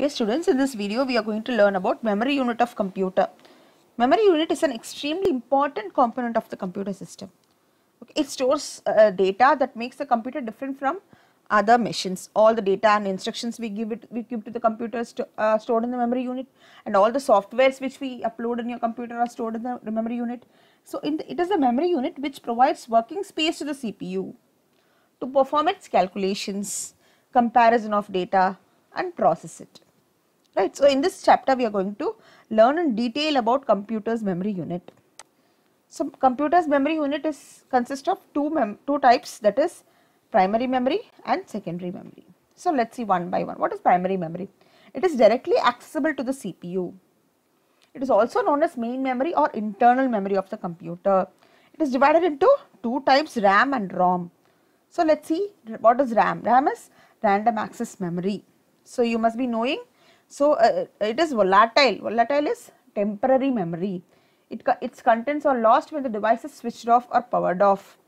Dear students, in this video we are going to learn about memory unit of computer. Memory unit is an extremely important component of the computer system. Okay, it stores data that makes the computer different from other machines. All the data and instructions we give to the computer is stored in the memory unit, and all the softwares which we upload in your computer are stored in the memory unit. So it is the memory unit which provides working space to the CPU to perform its calculations, comparison of data, and process it. Right. So in this chapter we are going to learn in detail about computer's memory unit. So computer's memory unit consists of two types, that is primary memory and secondary memory. So let's see one by one. What is primary memory? It is directly accessible to the CPU. It is also known as main memory or internal memory of the computer. It is divided into two types, RAM and ROM. So let's see what is RAM. RAM is random access memory. So you must be knowing. So it is volatile. Volatile is temporary memory. Its contents are lost when the device is switched off or powered off.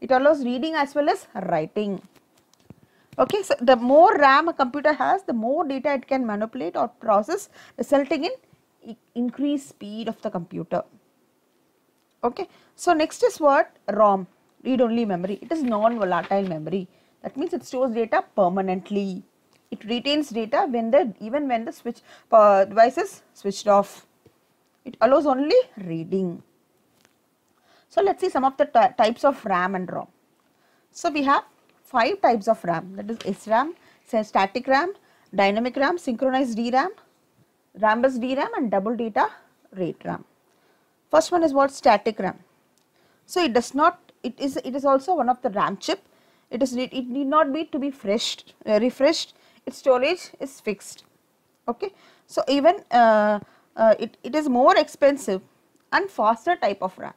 It allows reading as well as writing. Okay, so the more RAM a computer has, the more data it can manipulate or process, resulting in increased speed of the computer. Okay, so next is what? ROM, read-only memory. It is non-volatile memory. That means it stores data permanently. It retains data even when the device is switched off. It allows only reading. So let's see some of the types of RAM and ROM. So we have 5 types of RAM, that is SRAM, static RAM, dynamic RAM, synchronized DRAM, RAM-bus DRAM, and double data rate RAM. First one is what? Static RAM. So it is also one of the RAM chip. It need not be to be refreshed. Its storage is fixed. Okay, so even it is more expensive and faster type of RAM.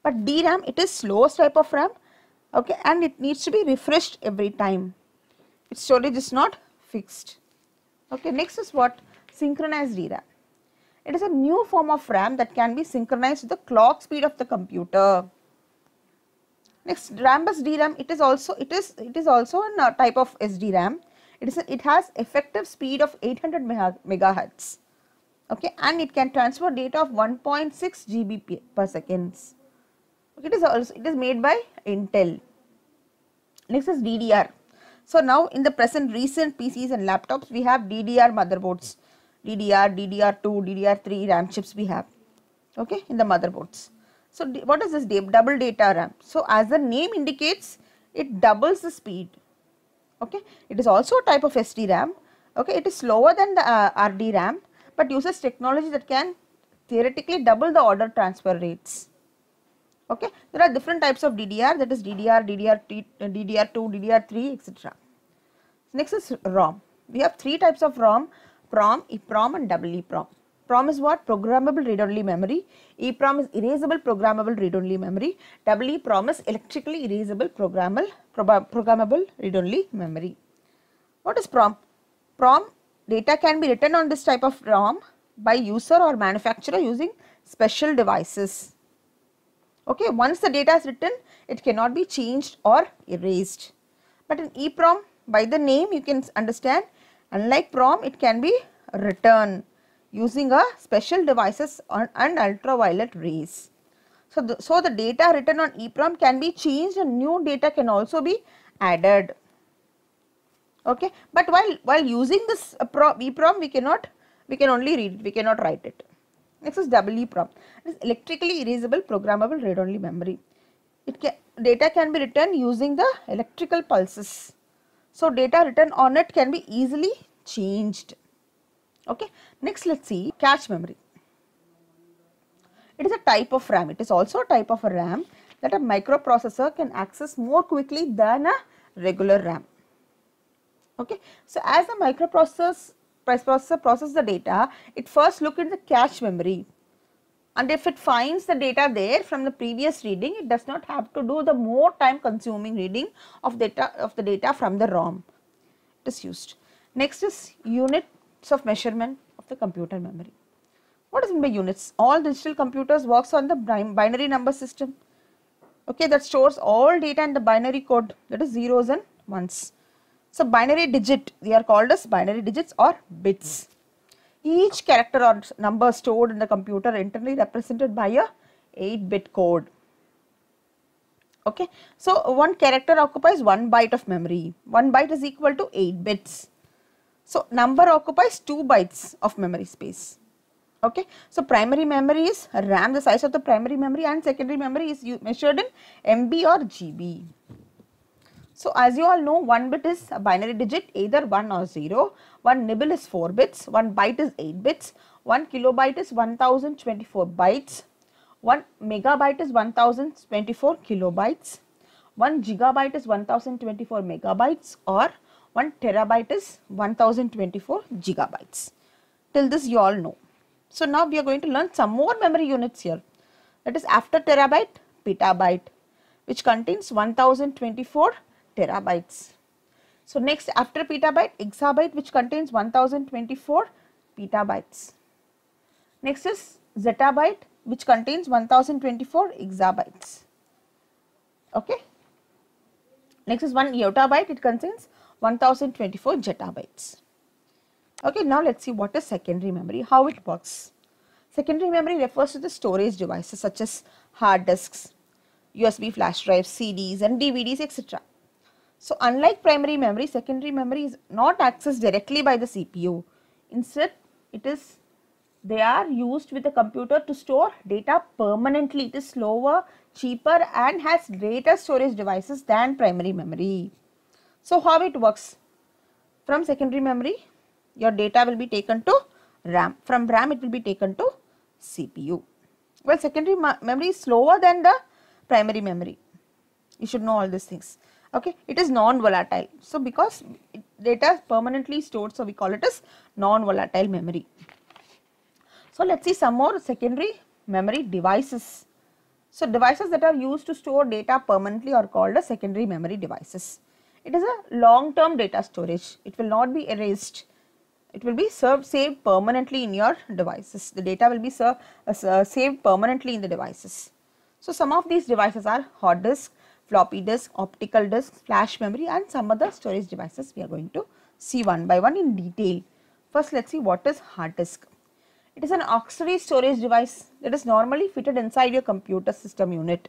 But DRAM, it is slowest type of RAM. Okay, and it needs to be refreshed every time. Its storage is not fixed. Okay, next is what? Synchronized DRAM. It is a new form of RAM that can be synchronized with the clock speed of the computer. Next, RAM-bus DRAM. It is also a type of SDRAM. It has effective speed of 800 megahertz. Okay, and it can transfer data of 1.6 GB per second. Okay, it is made by Intel. Next is DDR. So now in the recent PCs and laptops, we have DDR motherboards. DDR, DDR2, DDR3 RAM chips we have. Okay, in the motherboards. So what is this double data RAM? So as the name indicates, it doubles the speed. Okay, it is also a type of SDRAM. Okay, it is slower than the RDRAM, but uses technology that can theoretically double the order transfer rates. Okay, there are different types of DDR, that is DDR, DDR2, DDR3, etc. Next is ROM. We have 3 types of ROM: PROM, EEPROM, and EEPROM. PROM is what? Programmable read-only memory. EEPROM is erasable programmable read-only memory. EEPROM is electrically erasable programmable read-only memory. What is PROM? PROM data can be written on this type of ROM by user or manufacturer using special devices. Okay, once the data is written, it cannot be changed or erased. But in EEPROM, by the name you can understand, unlike PROM, it can be written using a special devices and ultraviolet rays. So the data written on EEPROM can be changed and new data can also be added. Okay, but while using this EEPROM, we can only read it, we cannot write it. Next is EEPROM. It is electrically erasable programmable read-only memory. Data can be written using the electrical pulses. So data written on it can be easily changed. Okay, next let's see cache memory. It is a type of RAM. It is also a type of a RAM that a microprocessor can access more quickly than a regular RAM. Okay, so as the microprocessor processes the data, it first looks at the cache memory, and if it finds the data there from the previous reading, it does not have to do the more time consuming reading of the data from the ROM. It is used. Next is units of measurement of the computer memory. What is meant by units? All digital computers works on the binary number system. Okay, that stores all data in the binary code, that is zeros and ones. So binary digit, they are called as binary digits or bits. Each character or number stored in the computer internally represented by a 8-bit code. Okay, so one character occupies 1 byte of memory. 1 byte is equal to 8 bits. So number occupies 2 bytes of memory space. Okay, so primary memory is RAM, the size of the primary memory, and secondary memory is measured in MB or GB. So as you all know, 1 bit is a binary digit, either 1 or 0. 1 nibble is 4 bits, 1 byte is 8 bits, 1 kilobyte is 1024 bytes, 1 megabyte is 1024 kilobytes, 1 gigabyte is 1024 megabytes, or 1 terabyte is 1024 gigabytes. Till this you all know. So now we are going to learn some more memory units here. That is, after terabyte, petabyte, which contains 1024 terabytes. So next, after petabyte, exabyte, which contains 1024 petabytes. Next is zettabyte, which contains 1024 exabytes. Okay. Next is 1 yottabyte, it contains 1024 zettabytes. Okay, now let's see what is secondary memory, how it works. Secondary memory refers to the storage devices such as hard disks, USB flash drives, CDs and DVDs, etc. So unlike primary memory, secondary memory is not accessed directly by the CPU. Instead, they are used with the computer to store data permanently. It is slower, cheaper and has greater storage devices than primary memory. So how it works? From secondary memory, your data will be taken to RAM. From RAM, it will be taken to CPU. Well, secondary memory is slower than the primary memory. You should know all these things. Okay, it is non-volatile. So because data is permanently stored, so we call it as non-volatile memory. So let's see some more secondary memory devices. So devices that are used to store data permanently are called as secondary memory devices. It is a long-term data storage. It will not be erased. It will be saved permanently in your devices. The data will be saved permanently in the devices. So some of these devices are hard disk, floppy disk, optical disk, flash memory and some other storage devices we are going to see one by one in detail. First, let's see what is hard disk. It is an auxiliary storage device that is normally fitted inside your computer system unit.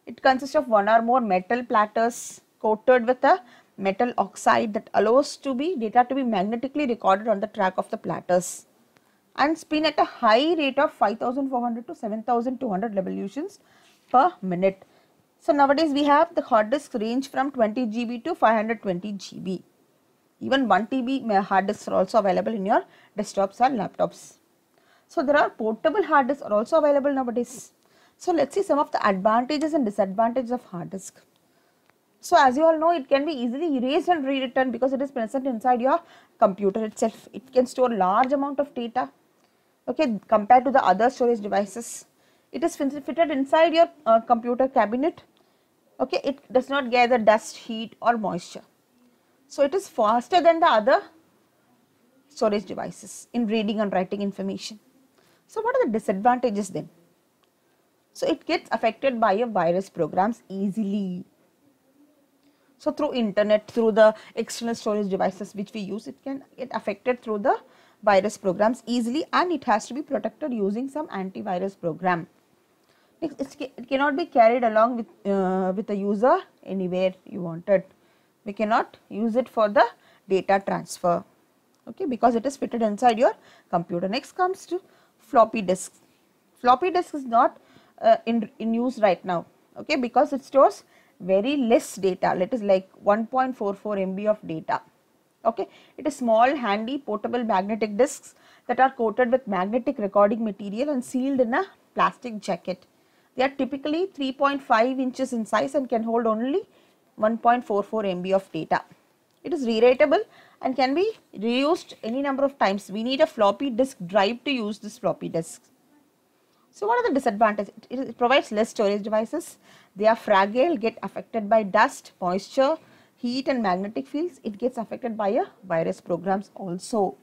It consists of one or more metal platters coated with a metal oxide that allows data to be magnetically recorded on the track of the platters and spin at a high rate of 5400 to 7200 revolutions per minute. So nowadays we have the hard disks range from 20 GB to 520 GB. Even 1 TB hard disks are also available in your desktops or laptops. So there are portable hard disks are also available nowadays. So let's see some of the advantages and disadvantages of hard disk. So as you all know, it can be easily erased and rewritten because it is present inside your computer itself. It can store large amount of data, okay, compared to the other storage devices. It is fitted inside your computer cabinet, okay. It does not gather dust, heat or moisture. So it is faster than the other storage devices in reading and writing information. So what are the disadvantages then? So it gets affected by your virus programs easily. So through internet, through the external storage devices which we use, it can get affected through the virus programs easily and it has to be protected using some antivirus program. It cannot be carried along with the user anywhere you wanted. We cannot use it for the data transfer, okay, because it is fitted inside your computer. Next comes to floppy disks. Floppy disk is not in use right now, okay, because it stores very less data. It is like 1.44 MB of data, okay. It is small, handy, portable magnetic disks that are coated with magnetic recording material and sealed in a plastic jacket. They are typically 3.5 inches in size and can hold only 1.44 MB of data. It is rewritable and can be reused any number of times. We need a floppy disk drive to use this floppy disk. So what are the disadvantages? It provides less storage devices. They are fragile, get affected by dust, moisture, heat and magnetic fields. It gets affected by virus programs also.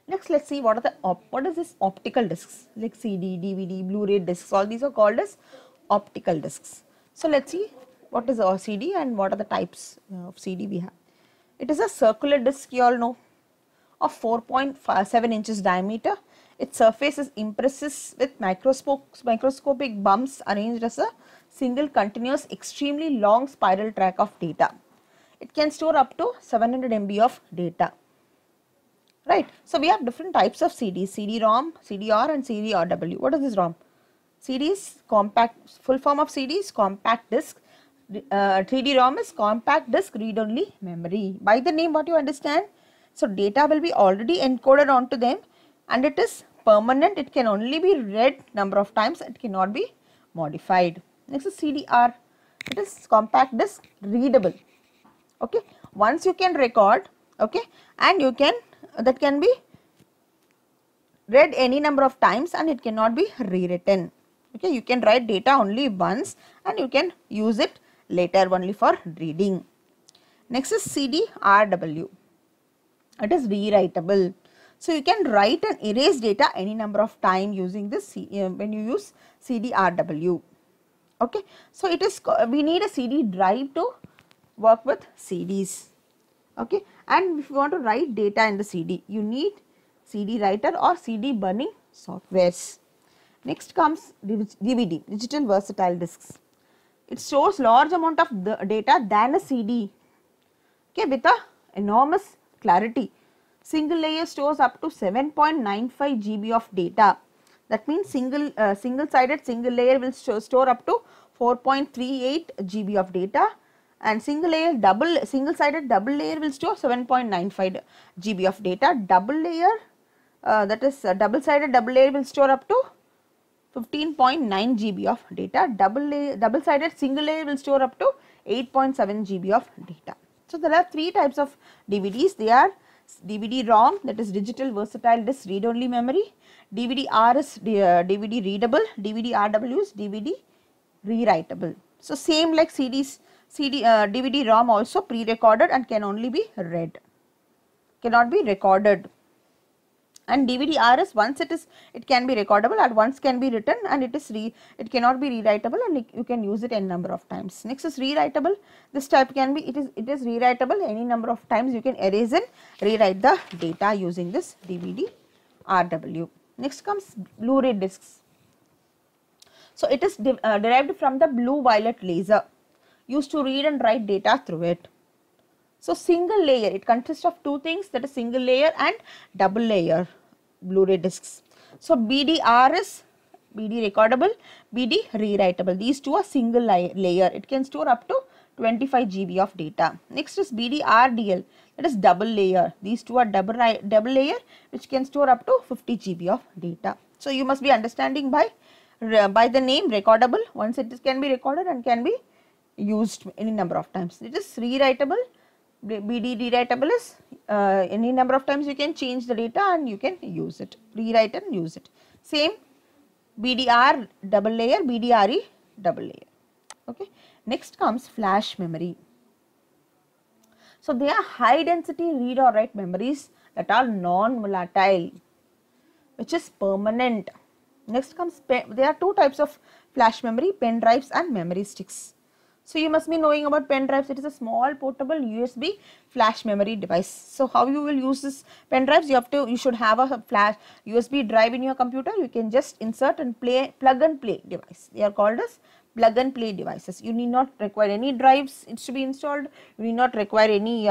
Next, let's see what is this optical discs like CD, DVD, Blu-ray discs. All these are called as optical discs. So let's see What is a CD and what are the types of CD we have? It is a circular disc, you all know, of 4.7 inches diameter. Its surface is impresses with microscopic bumps arranged as a single continuous extremely long spiral track of data. It can store up to 700 MB of data. Right. So, we have different types of CDs, CD-ROM, CD-R and CD-RW. What is this ROM? CD is compact, full form of CD is compact disc. 3D-ROM is compact disc read-only memory. By the name, what you understand? So, data will be already encoded onto them and it is permanent. It can only be read number of times. It cannot be modified. Next is CD-R. It is compact disc readable. Okay. Once you can record, okay, and you can, that can be read any number of times and it cannot be rewritten. Okay, you can write data only once and you can use it later only for reading. Next is CD-RW. It is rewritable. So, you can write and erase data any number of time using this when you use CD-RW. Okay. So, it is, we need a CD drive to work with CDs. Okay. And if you want to write data in the CD, you need CD writer or CD burning softwares. Next comes DVD, digital versatile discs. It stores large amount of the data than a CD, okay, with a enormous clarity. Single layer stores up to 7.95 GB of data. That means single-sided single layer will store up to 4.38 GB of data, and single-sided double layer will store 7.95 GB of data. Double layer, that is double-sided double layer will store up to 15.9 GB of data. Double-sided single layer will store up to 8.7 GB of data. So, there are three types of DVDs. They are DVD-ROM, that is digital versatile disk read only memory. DVD-R is DVD readable. DVD-RW is DVD rewritable. So, same like CDs, DVD-ROM also pre-recorded and can only be read, cannot be recorded. And DVD-R is once it can be recordable and once can be written, and it cannot be rewritable and you can use it any number of times. Next is rewritable. This type can be, it is rewritable any number of times. You can erase and rewrite the data using this DVD-RW. Next comes Blu-ray discs. So, it is derived from the blue violet laser used to read and write data through it. So, single layer, it consists of two things, that is single layer and double layer Blu-ray discs. So, BD-R is BD recordable, BD rewritable. These two are single layer. It can store up to 25 GB of data. Next is BD-RDL, that is double layer. These two are double layer which can store up to 50 GB of data. So, you must be understanding by the name recordable. Once it can be recorded and can be used any number of times. It is rewritable. BD rewritable is any number of times you can change the data and you can use it, rewrite and use it. Same BD-R double layer, BD-RE double layer. Okay. Next comes flash memory. So, they are high density read or write memories that are non-volatile, which is permanent. Next comes, there are two types of flash memory, pen drives and memory sticks. So, you must be knowing about pen drives. It is a small portable USB flash memory device. So, how you will use this pen drives? You should have a flash USB drive in your computer. You can just insert and plug and play device. They are called as plug and play devices. You need not require any drives to be installed. You need not require any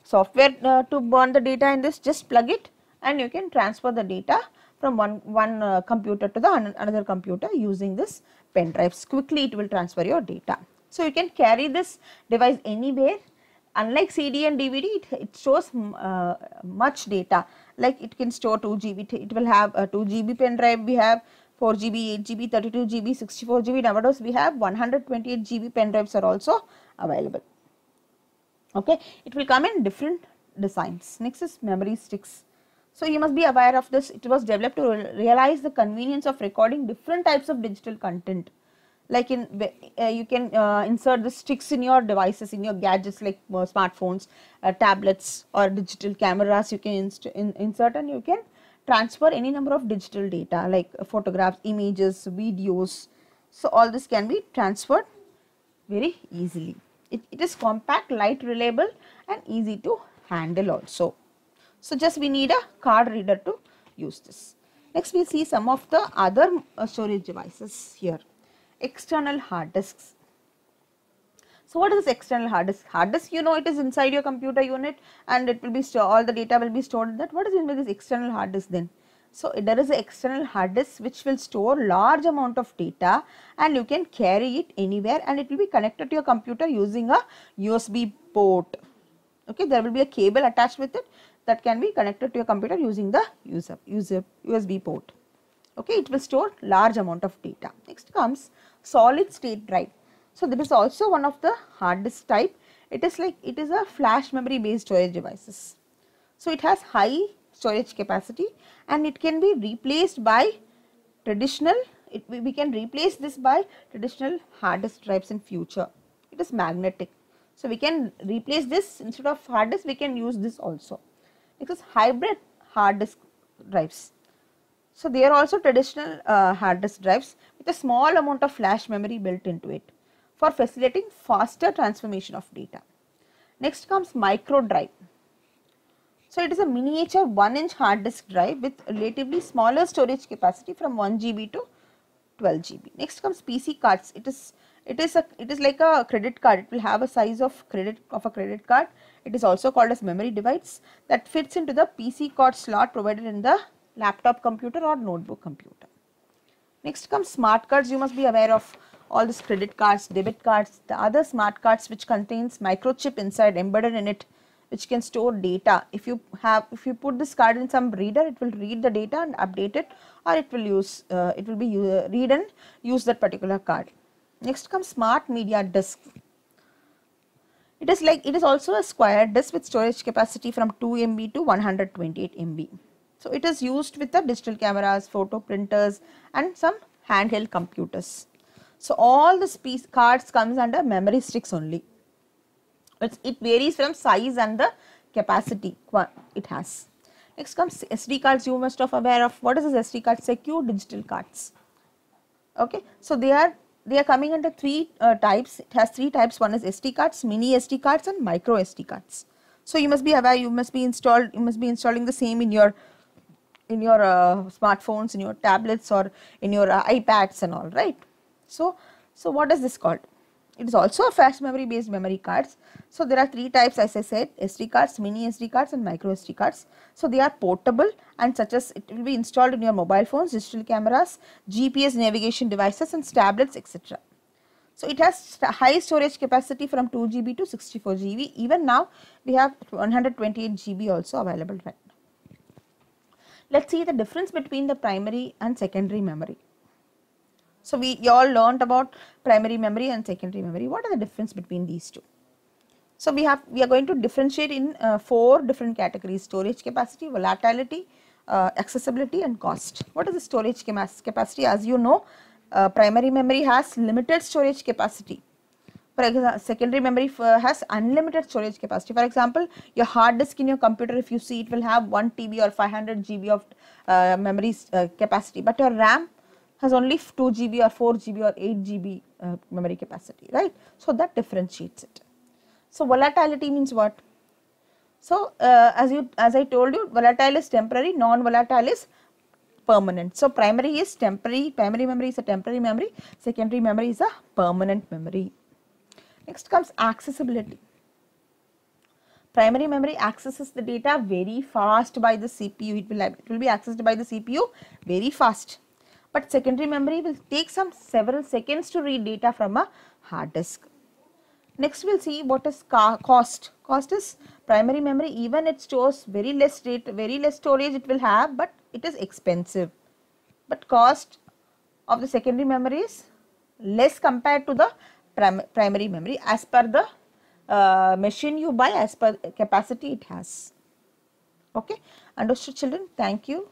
software to burn the data in this. Just plug it and you can transfer the data from one computer to the another computer using this pen drives. Quickly it will transfer your data. So, you can carry this device anywhere. Unlike CD and DVD, it stores much data, like it can store 2 GB, it will have a 2 GB pen drive, we have 4 GB, 8 GB, 32 GB, 64 GB, nowadays we have 128 GB pen drives are also available. Okay. It will come in different designs. Next is memory sticks. So, you must be aware of this. It was developed to realize the convenience of recording different types of digital content. Like you can insert the sticks in your devices, in your gadgets like smartphones, tablets or digital cameras. You can insert and you can transfer any number of digital data like photographs, images, videos. So, all this can be transferred very easily. It is compact, light, reliable and easy to handle also. So just we need a card reader to use this. Next we see some of the other storage devices here. External hard disks. So what is this external hard disk? Hard disk, you know, it is inside your computer unit and it will be all the data will be stored in that. What is it with this external hard disk then? So there is an external hard disk which will store large amount of data and you can carry it anywhere and it will be connected to your computer using a USB port. Okay, there will be a cable attached with it that can be connected to your computer using the USB port. Okay, it will store large amount of data. Next comes solid state drive. So this is also one of the hard disk type. It is a flash memory based storage devices. So it has high storage capacity and it can be replaced by traditional, we can replace this by traditional hard disk drives in future. It is magnetic. So we can replace this instead of hard disk, we can use this also. It is hybrid hard disk drives. So they are also traditional hard disk drives with a small amount of flash memory built into it for facilitating faster transformation of data. Next comes micro drive. So it is a miniature 1-inch hard disk drive with relatively smaller storage capacity from 1 GB to 12 GB. Next comes PC cards. It is like a credit card. It will have a size of a credit card. It is also called as memory device that fits into the PC card slot provided in the laptop computer or notebook computer. Next comes smart cards. You must be aware of all these credit cards, debit cards, the other smart cards which contains microchip inside embedded in it, which can store data. If you put this card in some reader, it will read the data and update it, or it will read and use that particular card. Next comes smart media disk. It is also a square disk with storage capacity from 2 MB to 128 MB. So it is used with the digital cameras, photo printers and some handheld computers. So all the cards comes under memory sticks only. It varies from size and the capacity it has. Next comes SD cards. You must have aware of what is this SD card? Secure digital cards. Okay, so they are coming under three types. It has three types. One is SD cards, mini SD cards and micro SD cards. So you must be aware. You must be installing the same in your smartphones, in your tablets or in your iPads and all, right? So what is this called? It is also a flash memory based memory cards. So there are three types, as I said: SD cards, mini SD cards and micro SD cards. So they are portable and such as it will be installed in your mobile phones, digital cameras, GPS navigation devices and tablets, etc. So it has high storage capacity from 2 GB to 64 GB. Even now we have 128 GB also available right now. Let's see the difference between the primary and secondary memory. So you all learned about primary memory and secondary memory. What are the difference between these two? So we are going to differentiate in 4 different categories: storage capacity, volatility, accessibility and cost. What is the storage capacity? As you know, primary memory has limited storage capacity. For example, secondary memory has unlimited storage capacity. For example, your hard disk in your computer, if you see, it will have 1 TB or 500 GB of memory capacity, but your RAM has only 2 GB or 4 GB or 8 GB memory capacity, right? So that differentiates it. So volatility means what? So as I told you, volatile is temporary, non-volatile is permanent. So primary is temporary, primary memory is a temporary memory, secondary memory is a permanent memory. Next comes accessibility. Primary memory accesses the data very fast by the CPU. It will be accessed by the CPU very fast. But secondary memory will take several seconds to read data from a hard disk. Next we'll see what is cost. Cost is primary memory, even it stores very less data, very less storage it will have, but it is expensive. But cost of the secondary memory is less compared to the primary memory as per the machine you buy, as per capacity it has. Okay, understood children? Thank you.